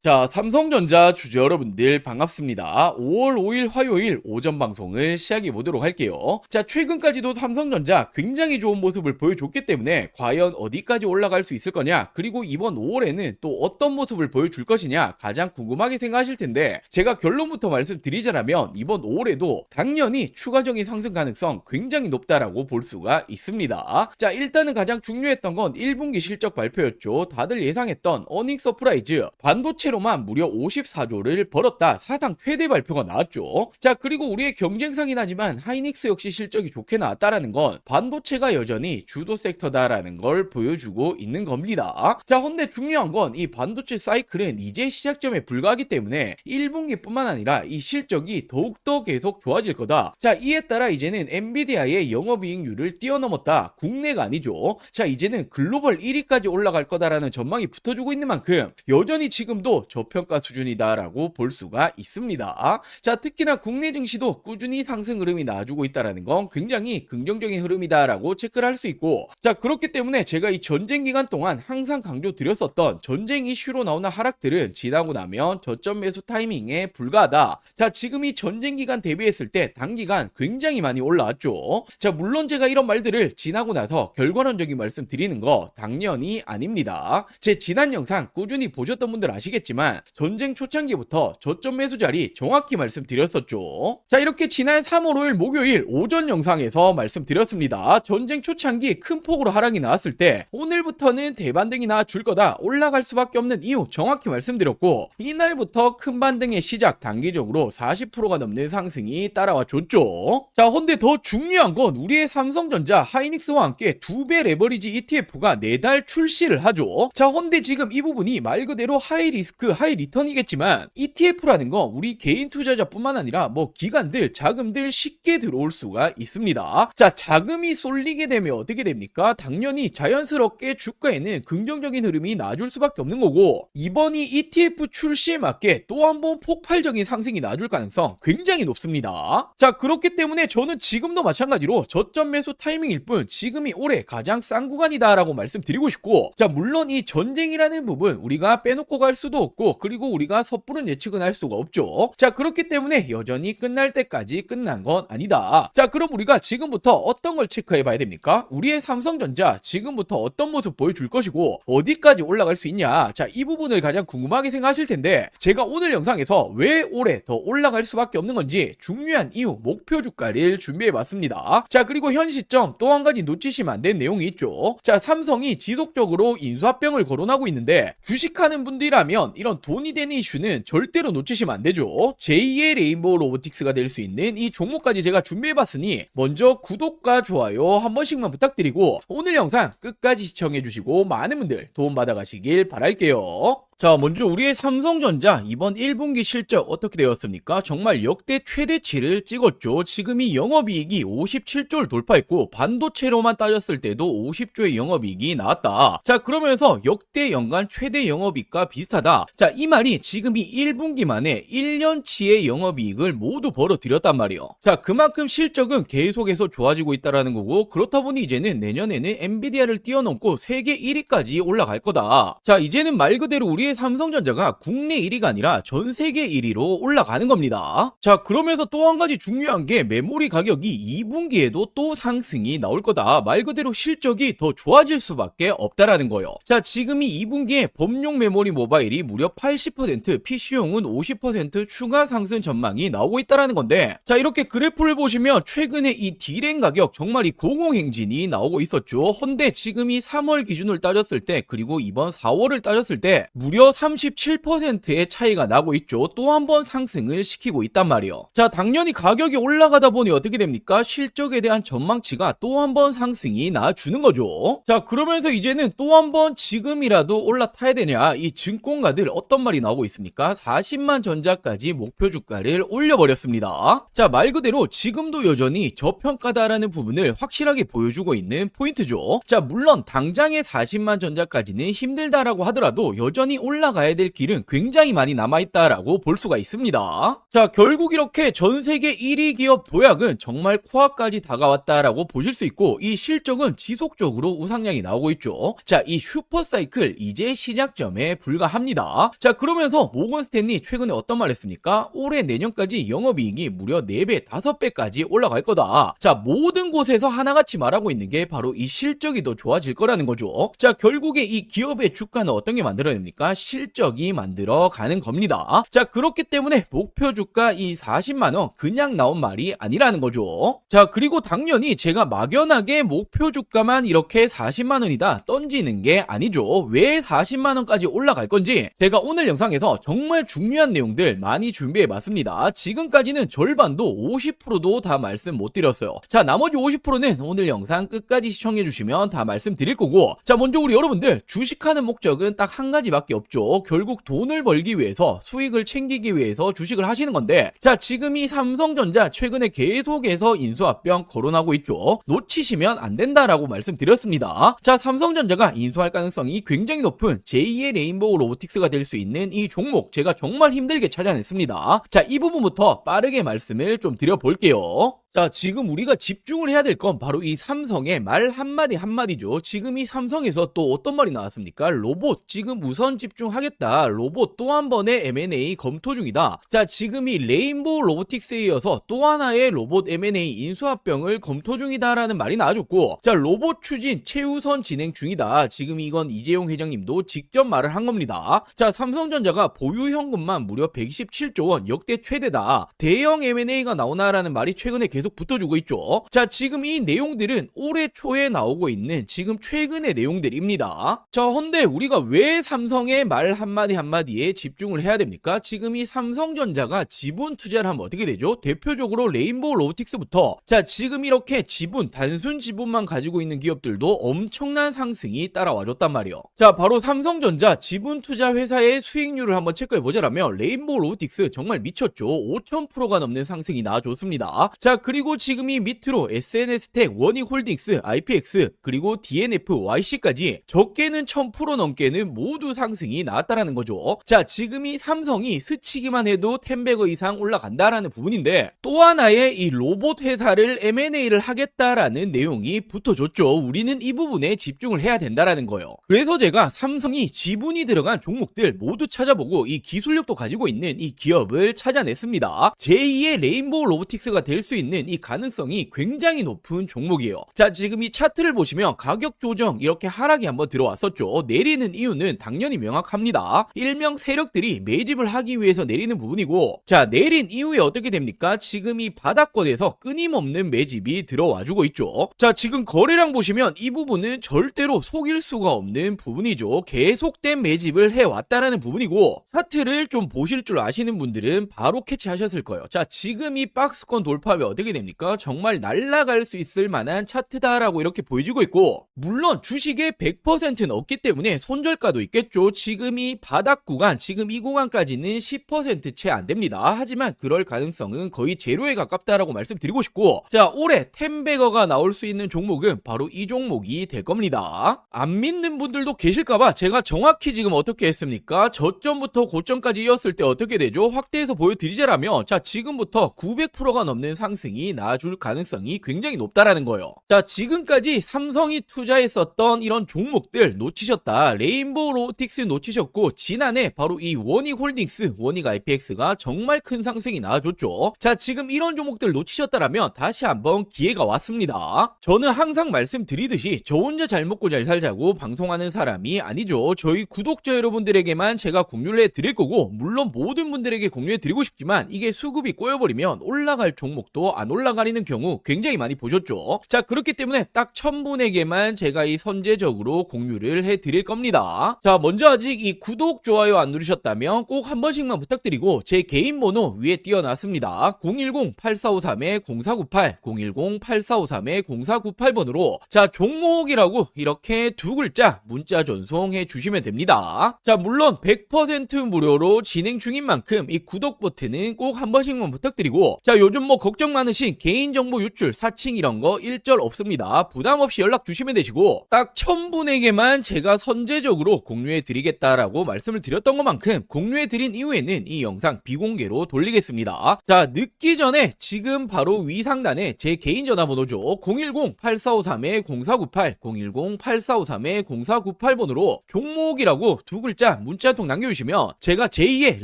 자, 삼성전자 주주 여러분들 반갑습니다. 5월 5일 화요일 오전 방송을 시작해 보도록 할게요. 자, 최근까지도 삼성전자 굉장히 좋은 모습을 보여줬기 때문에 과연 어디까지 올라갈 수 있을 거냐, 그리고 이번 5월에는 또 어떤 모습을 보여줄 것이냐 가장 궁금하게 생각하실 텐데, 제가 결론부터 말씀드리자면 이번 5월에도 당연히 추가적인 상승 가능성 굉장히 높다라고 볼 수가 있습니다. 자, 일단은 가장 중요했던 건 1분기 실적 발표였죠. 다들 예상했던 어닝 서프라이즈, 반도체로만 무려 54조를 벌었다, 사상 최대 발표가 나왔죠. 자, 그리고 우리의 경쟁상이긴 하지만 하이닉스 역시 실적이 좋게 나왔다라는 건 반도체가 여전히 주도 섹터다라는 걸 보여주고 있는 겁니다. 자, 근데 중요한 건 이 반도체 사이클은 이제 시작점에 불과하기 때문에 1분기뿐만 아니라 이 실적이 더욱더 계속 좋아질 거다. 자, 이에 따라 이제는 엔비디아의 영업이익률을 뛰어넘었다. 국내가 아니죠. 자, 이제는 글로벌 1위까지 올라갈 거다라는 전망이 붙어주고 있는 만큼 여전히 지금도 저평가 수준이다라고 볼 수가 있습니다. 자, 특히나 국내 증시도 꾸준히 상승 흐름이 나와주고 있다라는 건 굉장히 긍정적인 흐름이다라고 체크를 할 수 있고, 자, 그렇기 때문에 제가 이 전쟁 기간 동안 항상 강조드렸었던 전쟁 이슈로 나오는 하락들은 지나고 나면 저점 매수 타이밍에 불과하다. 자, 지금 이 전쟁 기간 대비했을 때 단기간 굉장히 많이 올라왔죠. 자, 물론 제가 이런 말들을 지나고 나서 결과론적인 말씀 드리는 거 당연히 아닙니다. 제 지난 영상 꾸준히 보셨던 분들 아시겠지만 전쟁 초창기부터 저점 매수 자리 정확히 말씀드렸었죠. 자, 이렇게 지난 3월 5일 목요일 오전 영상에서 말씀드렸습니다. 전쟁 초창기 큰 폭으로 하락이 나왔을 때 오늘부터는 대반등이 나와줄 거다, 올라갈 수밖에 없는 이유 정확히 말씀드렸고, 이날부터 큰 반등의 시작, 단기적으로 40%가 넘는 상승이 따라와 줬죠. 자, 근데 더 중요한 건 우리의 삼성전자 하이닉스와 함께 2배 레버리지 ETF가 4달 출시를 하죠. 자, 근데 지금 이 부분이 말 그대로 하이 리스크 하이 리턴이겠지만 ETF라는 건 우리 개인 투자자뿐만 아니라 뭐 기관들, 자금들 쉽게 들어올 수가 있습니다. 자, 자금이 쏠리게 되면 어떻게 됩니까? 당연히 자연스럽게 주가에는 긍정적인 흐름이 나줄 수밖에 없는 거고, 이번이 ETF 출시에 맞게 또 한 번 폭발적인 상승이 나줄 가능성 굉장히 높습니다. 자, 그렇기 때문에 저는 지금도 마찬가지로 저점 매수 타이밍일 뿐 지금이 올해 가장 싼 구간이다라고 말씀드리고 싶고, 자, 물론 이 전쟁이라는 부분 우리가 빼놓고 갈 수도 없고, 그리고 우리가 섣부른 예측은 할 수가 없죠. 자, 그렇기 때문에 여전히 끝날 때까지 끝난 건 아니다. 자, 그럼 우리가 지금부터 어떤 걸 체크해 봐야 됩니까? 우리의 삼성전자 지금부터 어떤 모습 보여줄 것이고 어디까지 올라갈 수 있냐. 자, 이 부분을 가장 궁금하게 생각하실 텐데, 제가 오늘 영상에서 왜 올해 더 올라갈 수밖에 없는 건지 중요한 이유, 목표 주가를 준비해 봤습니다. 자, 그리고 현 시점 또 한 가지 놓치시면 안 되는 내용이 있죠. 자, 삼성이 지속적으로 인수합병을 거론하고 있는데, 주식하는 분들이라면 이런 돈이 되는 이슈는 절대로 놓치시면 안 되죠. 제2의 레인보우 로보틱스가 될 수 있는 이 종목까지 제가 준비해봤으니 먼저 구독과 좋아요 한 번씩만 부탁드리고 오늘 영상 끝까지 시청해주시고 많은 분들 도움받아 가시길 바랄게요. 자, 먼저 우리의 삼성전자 이번 1분기 실적 어떻게 되었습니까? 정말 역대 최대치를 찍었죠. 지금이 영업이익이 57조를 돌파했고 반도체로만 따졌을 때도 50조의 영업이익이 나왔다. 자, 그러면서 역대 연간 최대 영업이익과 비슷하다. 자, 이 말이 지금이 1분기 만에 1년치의 영업이익을 모두 벌어들였단 말이에요. 자, 그만큼 실적은 계속해서 좋아지고 있다라는 거고, 그렇다 보니 이제는 내년에는 엔비디아를 뛰어넘고 세계 1위까지 올라갈 거다. 자, 이제는 말 그대로 우리의 삼성전자가 국내 1위가 아니라 전 세계 1위로 올라가는 겁니다. 자, 그러면서 또 한 가지 중요한 게 메모리 가격이 2분기에도 또 상승이 나올 거다. 말 그대로 실적이 더 좋아질 수밖에 없다라는 거예요. 자, 지금이 2분기에 범용 메모리 모바일이 무려 80%, PC용은 50% 추가 상승 전망이 나오고 있다라는 건데, 자, 이렇게 그래프를 보시면 최근에 이 D램 가격 정말 이 공공행진이 나오고 있었죠. 헌데 지금이 3월 기준을 따졌을 때, 그리고 이번 4월을 따졌을 때 무려 37%의 차이가 나고 있죠. 또 한 번 상승을 시키고 있단 말이에요. 자, 당연히 가격이 올라가다 보니 어떻게 됩니까? 실적에 대한 전망치가 또 한 번 상승이 나와주는 거죠. 자, 그러면서 이제는 또 한 번 지금이라도 올라타야 되냐, 이 증권가들 어떤 말이 나오고 있습니까? 40만 전자까지 목표 주가를 올려버렸습니다. 자, 말 그대로 지금도 여전히 저평가다라는 부분을 확실하게 보여주고 있는 포인트죠. 자, 물론 당장의 40만 전자까지는 힘들다라고 하더라도 여전히 올라가야 될 길은 굉장히 많이 남아있다라고 볼 수가 있습니다. 자, 결국 이렇게 전 세계 1위 기업 도약은 정말 코앞까지 다가왔다라고 보실 수 있고, 이 실적은 지속적으로 우상향이 나오고 있죠. 자, 이 슈퍼사이클 이제 시작점에 불과합니다. 자, 그러면서 모건 스탠리 최근에 어떤 말 했습니까? 올해 내년까지 영업이익이 무려 4배, 5배까지 올라갈 거다. 자, 모든 곳에서 하나같이 말하고 있는 게 바로 이 실적이 더 좋아질 거라는 거죠. 자, 결국에 이 기업의 주가는 어떤 게 만들어냅니까? 실적이 만들어가는 겁니다. 자, 그렇기 때문에 목표 주가 이 40만원 그냥 나온 말이 아니라는 거죠. 자, 그리고 당연히 제가 막연하게 목표 주가만 이렇게 40만원이다 던지는 게 아니죠. 왜 40만원까지 올라갈 건지 제가 오늘 영상에서 정말 중요한 내용들 많이 준비해 봤습니다. 지금까지는 절반도 50%도 다 말씀 못 드렸어요. 자, 나머지 50%는 오늘 영상 끝까지 시청해 주시면 다 말씀드릴 거고, 자, 먼저 우리 여러분들 주식하는 목적은 딱 한 가지밖에 없죠. 결국 돈을 벌기 위해서, 수익을 챙기기 위해서 주식을 하시는 건데, 자, 지금 이 삼성전자 최근에 계속해서 인수합병 거론하고 있죠. 놓치시면 안 된다라고 말씀드렸습니다. 자, 삼성전자가 인수할 가능성이 굉장히 높은 제2의 레인보우 로보틱스가 될 수 있는 이 종목, 제가 정말 힘들게 찾아냈습니다. 자, 이 부분부터 빠르게 말씀을 좀 드려볼게요. 자, 지금 우리가 집중을 해야 될 건 바로 이 삼성의 말 한마디 한마디죠. 지금 이 삼성에서 또 어떤 말이 나왔습니까? 로봇 지금 우선 집중하겠다. 로봇 또 한 번의 M&A 검토 중이다. 자, 지금 이 레인보우 로보틱스에 이어서 또 하나의 로봇 M&A 인수합병을 검토 중이다라는 말이 나와줬고, 자, 로봇 추진 최우선 진행 중이다. 지금 이건 이재용 회장님도 직접 말을 한 겁니다. 자, 삼성전자가 보유 현금만 무려 127조 원, 역대 최대다. 대형 M&A가 나오나라는 말이 최근에 계속 붙어주고 있죠. 자, 지금 이 내용들은 올해 초에 나오고 있는 지금 최근의 내용들입니다. 자, 헌데 우리가 왜 삼성의 말 한마디 한마디에 집중을 해야 됩니까? 지금 이 삼성전자가 지분 투자를 하면 어떻게 되죠? 대표적으로 레인보우 로보틱스부터, 자, 지금 이렇게 지분, 단순 지분만 가지고 있는 기업들도 엄청난 상승이 따라와줬단 말이에요. 자, 바로 삼성전자 지분 투자 회사의 수익률을 한번 체크해보자라면 레인보우 로보틱스 정말 미쳤죠. 5000%가 넘는 상승이 나와줬습니다. 자, 그리고 지금 이 밑으로 SNS텍, 원익홀딩스, IPX, 그리고 DNF, YC까지 적게는 1000% 넘게는 모두 상승이 나왔다라는 거죠. 자, 지금 이 삼성이 스치기만 해도 10배거 이상 올라간다라는 부분인데, 또 하나의 이 로봇 회사를 M&A를 하겠다라는 내용이 붙어줬죠. 우리는 이 부분에 집중을 해야 된다라는 거예요. 그래서 제가 삼성이 지분이 들어간 종목들 모두 찾아보고 이 기술력도 가지고 있는 이 기업을 찾아냈습니다. 제2의 레인보우 로보틱스가 될 수 있는 이 가능성이 굉장히 높은 종목이에요. 자, 지금 이 차트를 보시면 가격 조정 이렇게 하락이 한번 들어왔었죠. 내리는 이유는 당연히 명확합니다. 일명 세력들이 매집을 하기 위해서 내리는 부분이고, 자, 내린 이후에 어떻게 됩니까? 지금 이 바닥권에서 끊임없는 매집이 들어와주고 있죠. 자, 지금 거래량 보시면 이 부분은 절대로 속일 수가 없는 부분이죠. 계속된 매집을 해왔다라는 부분이고, 차트를 좀 보실 줄 아시는 분들은 바로 캐치하셨을 거예요. 자, 지금 이 박스권 돌파 후에 어떻게 됩니까? 정말 날아갈 수 있을 만한 차트다라고 이렇게 보여지고 있고, 물론 주식의 100%는 없기 때문에 손절가도 있겠죠. 지금 이 바닥 구간, 지금 이 구간까지는 10% 채 안 됩니다. 하지만 그럴 가능성은 거의 제로에 가깝다라고 말씀드리고 싶고, 자, 올해 10배거가 나올 수 있는 종목은 바로 이 종목이 될 겁니다. 안 믿는 분들도 계실까봐 제가 정확히 지금 어떻게 했습니까? 저점부터 고점까지 이었을 때 어떻게 되죠? 확대해서 보여드리자라면, 자, 지금부터 900%가 넘는 상승이 나와줄 가능성이 굉장히 높다라는 거예요. 자, 지금까지 삼성이 투자했었던 이런 종목들 놓치셨다. 레인보우 로보틱스 놓치셨고, 지난해 바로 이 원익홀딩스, 원익 IPX가 정말 큰 상승이 나와줬죠. 자, 지금 이런 종목들 놓치셨다라면 다시 한번 기회가 왔습니다. 저는 항상 말씀드리듯이 저 혼자 잘 먹고 잘 살자고 방송하는 사람이 아니죠. 저희 구독자 여러분들에게만 제가 공유를 해드릴 거고, 물론 모든 분들에게 공유해드리고 싶지만 이게 수급이 꼬여버리면 올라갈 종목도 안 올라가리는 경우 굉장히 많이 보셨죠. 자, 그렇기 때문에 딱 1000분에게만 제가 이 선제적으로 공유를 해드릴 겁니다. 자, 먼저 아직 이 구독, 좋아요 안 누르셨다면 꼭 한 번씩만 부탁드리고, 제 개인 번호 위에 띄워놨습니다. 010-8453-0498, 010-8453-0498번으로 자, 종목이라고 이렇게 두 글자 문자 전송해 주시면 됩니다. 자, 물론 100% 무료로 진행 중인 만큼 이 구독 버튼은 꼭 한 번씩만 부탁드리고, 자, 요즘 뭐 걱정 많으신 대신 개인정보 유출, 사칭 이런 거 일절 없습니다. 부담 없이 연락 주시면 되시고 딱 1000분에게만 제가 선제적으로 공유해 드리겠다라고 말씀을 드렸던 것만큼 공유해 드린 이후에는 이 영상 비공개로 돌리겠습니다. 자, 늦기 전에 지금 바로 위 상단에 제 개인 전화번호죠. 010-8453-0498 010-8453-0498번으로 종목이라고 두 글자 문자 한 통 남겨주시면 제가 제2의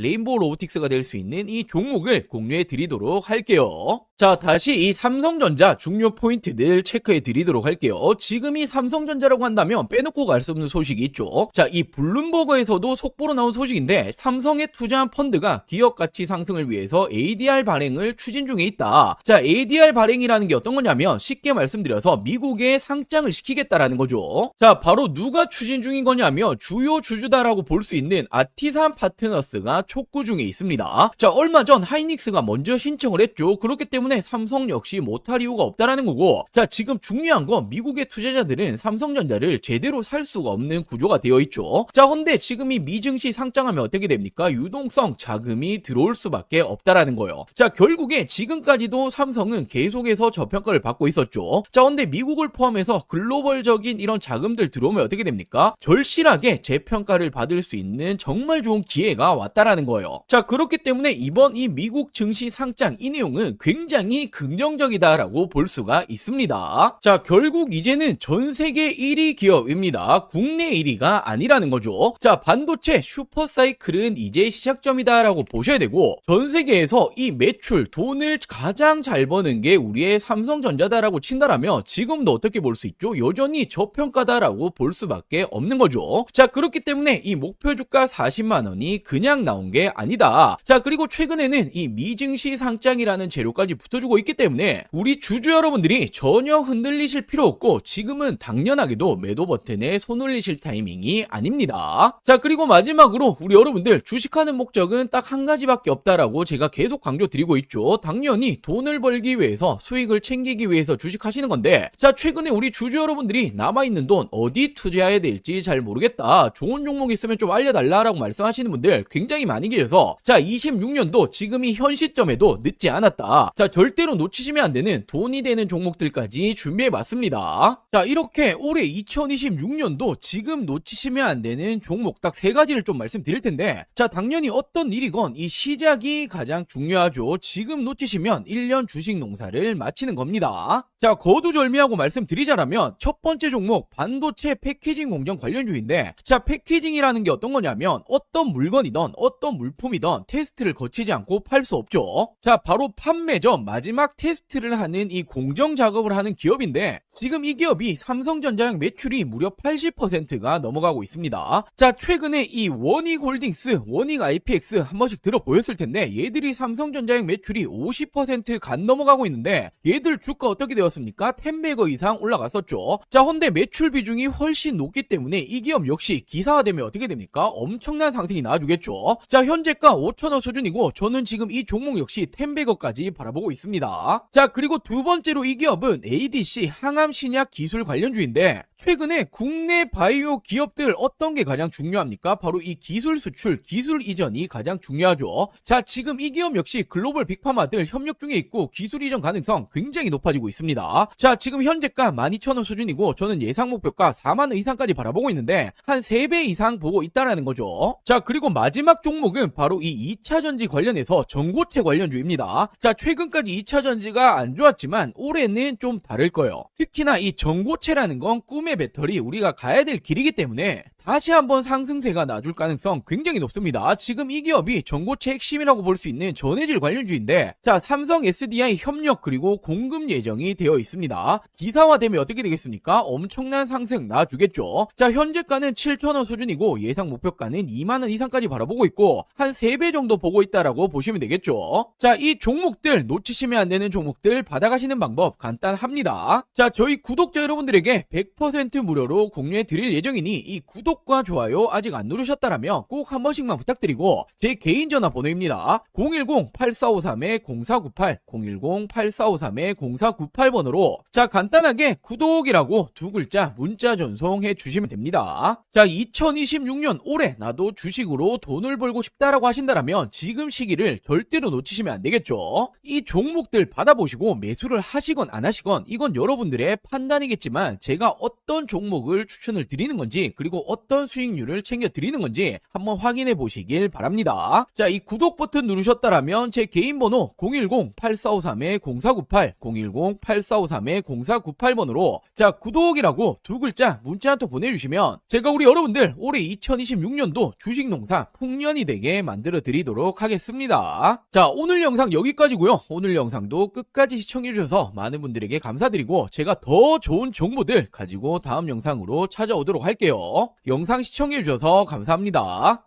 레인보우 로보틱스가 될 수 있는 이 종목을 공유해 드리도록 할게요. 자, 다시 이 삼성전자 중요 포인트들 체크해 드리도록 할게요. 지금 이 삼성전자라고 한다면 빼놓고 갈 수 없는 소식이 있죠. 자, 이 블룸버그에서도 속보로 나온 소식인데 삼성에 투자한 펀드가 기업 가치 상승을 위해서 ADR 발행을 추진 중에 있다. 자, ADR 발행이라는 게 어떤 거냐면 쉽게 말씀드려서 미국에 상장을 시키겠다라는 거죠. 자, 바로 누가 추진 중인 거냐면 주요 주주다라고 볼 수 있는 아티산 파트너스가 촉구 중에 있습니다. 자, 얼마 전 하이닉스가 먼저 신청을 했죠. 그렇기 때문에 삼성 역시 못할 이유가 없다라는 거고, 자, 지금 중요한 건 미국의 투자자들은 삼성전자를 제대로 살 수가 없는 구조가 되어 있죠. 자, 근데 지금 이 미증시 상장하면 어떻게 됩니까? 유동성 자금이 들어올 수밖에 없다라는 거예요. 자, 결국에 지금까지도 삼성은 계속해서 저평가를 받고 있었죠. 자, 근데 미국을 포함해서 글로벌적인 이런 자금들 들어오면 어떻게 됩니까? 절실하게 재평가를 받을 수 있는 정말 좋은 기회가 왔다라는 거예요. 자, 그렇기 때문에 이번 이 미국 증시 상장 이 내용은 굉장히 긍정적이다라고 볼 수가 있습니다. 자, 결국 이제는 전 세계 1위 기업입니다. 국내 1위가 아니라는 거죠. 자, 반도체 슈퍼사이클은 이제 시작점이다라고 보셔야 되고, 전 세계에서 이 매출 돈을 가장 잘 버는 게 우리의 삼성전자다라고 친다라면 지금도 어떻게 볼 수 있죠? 여전히 저평가다라고 볼 수밖에 없는 거죠. 자, 그렇기 때문에 이 목표 주가 40만원이 그냥 나온 게 아니다. 자, 그리고 최근에는 이 미증시 상장이라는 재료까지 붙어주고 있기 때문에 우리 주주 여러분들이 전혀 흔들리실 필요 없고 지금은 당연하게도 매도 버튼에 손 올리실 타이밍이 아닙니다. 자, 그리고 마지막으로 우리 여러분들 주식하는 목적은 딱 한 가지밖에 없다라고 제가 계속 강조드리고 있죠. 당연히 돈을 벌기 위해서, 수익을 챙기기 위해서 주식하시는 건데, 자, 최근에 우리 주주 여러분들이 남아있는 돈 어디 투자해야 될지 잘 모르겠다, 좋은 종목 있으면 좀 알려달라라고 말씀하시는 분들 굉장히 많이 계셔서, 자, 26년도 지금이 현 시점에도 늦지 않았다. 자, 절대로 놓치시면 안 되는 돈이 되는 종목들까지 준비해봤습니다. 자, 이렇게 올해 2026년도 지금 놓치시면 안 되는 종목 딱 3가지를 좀 말씀드릴 텐데, 자, 당연히 어떤 일이건 이 시작이 가장 중요하죠. 지금 놓치시면 1년 주식 농사를 마치는 겁니다. 자, 거두절미하고 말씀드리자라면 첫 번째 종목 반도체 패키징 공정 관련주인데, 자, 패키징이라는 게 어떤 거냐면 어떤 물건이든 어떤 물품이든 테스트를 거치지 않고 팔 수 없죠. 자, 바로 판매 전 마지막 테스트를 하는 이 공정 작업을 하는 기업인데, 지금 이 기업이 삼성전자의 매출이 무려 80%가 넘어가고 있습니다. 자, 최근에 이 원익홀딩스, 원익 IPX 한 번씩 들어보였을 텐데 얘들이 삼성전자의 매출이 50% 간 넘어가고 있는데 얘들 주가 어떻게 되었습니까? 10배거 이상 올라갔었죠. 자, 근데 매출 비중이 훨씬 높기 때문에 이 기업 역시 기사화되면 어떻게 됩니까? 엄청난 상승이 나와주겠죠. 자, 현재가 5,000원 수준이고 저는 지금 이 종목 역시 10배거까지 바라보고 있습니다. 자, 그리고 두 번째로 이 기업은 ADC 항암 신약 기술 관련주인데, 최근에 국내 바이오 기업들 어떤 게 가장 중요합니까? 바로 이 기술 수출, 기술 이전이 가장 중요하죠. 자, 지금 이 기업 역시 글로벌 빅파마들 협력 중에 있고 기술 이전 가능성 굉장히 높아지고 있습니다. 자, 지금 현재가 12,000원 수준이고 저는 예상 목표가 4만원 이상까지 바라보고 있는데 한 3배 이상 보고 있다라는 거죠. 자, 그리고 마지막 종목은 바로 이 2차전지 관련해서 전고체 관련주입니다. 자, 최근까지 2차전지가 안 좋았지만 올해는 좀 다를 거예요. 특히나 이 전고체라는 건 꿈의 배터리, 우리가 가야 될 길이기 때문에 다시 한번 상승세가 나줄 가능성 굉장히 높습니다. 지금 이 기업이 전고체 핵심이라고 볼 수 있는 전해질 관련주인데, 자, 삼성 SDI 협력 그리고 공급 예정이 되어 있습니다. 기사화되면 어떻게 되겠습니까? 엄청난 상승 나주겠죠. 자, 현재가는 7,000원 수준이고 예상 목표가는 2만원 이상까지 바라보고 있고 한 3배 정도 보고 있다라고 보시면 되겠죠. 자, 이 종목들 놓치시면 안 되는 종목들 받아가시는 방법 간단합니다. 자, 저희 구독자 여러분들에게 100% 무료로 공유해 드릴 예정이니 이 구독 구독과 좋아요 아직 안 누르셨다라면 꼭 한 번씩만 부탁드리고 제 개인 전화번호입니다. 010-8453-0498 010-8453-0498번으로 자 간단하게 구독이라고 두 글자 문자 전송해 주시면 됩니다. 자 2026년 올해 나도 주식으로 돈을 벌고 싶다라고 하신다라면 지금 시기를 절대로 놓치시면 안 되겠죠. 이 종목들 받아보시고 매수를 하시건 안 하시건 이건 여러분들의 판단이겠지만 제가 어떤 종목을 추천을 드리는 건지 그리고 어떤 수익률을 챙겨 드리는 건지 한번 확인해 보시길 바랍니다. 자, 이 구독 버튼 누르셨다라면 제 개인 번호 010-8453-0498 010-8453-0498번으로 자 구독이라고 두 글자 문자 한 통 보내주시면 제가 우리 여러분들 올해 2026년도 주식농사 풍년이 되게 만들어 드리도록 하겠습니다. 자 오늘 영상 여기까지고요. 오늘 영상도 끝까지 시청해 주셔서 많은 분들에게 감사드리고 제가 더 좋은 정보들 가지고 다음 영상으로 찾아오도록 할게요. 영상 시청해 주셔서 감사합니다.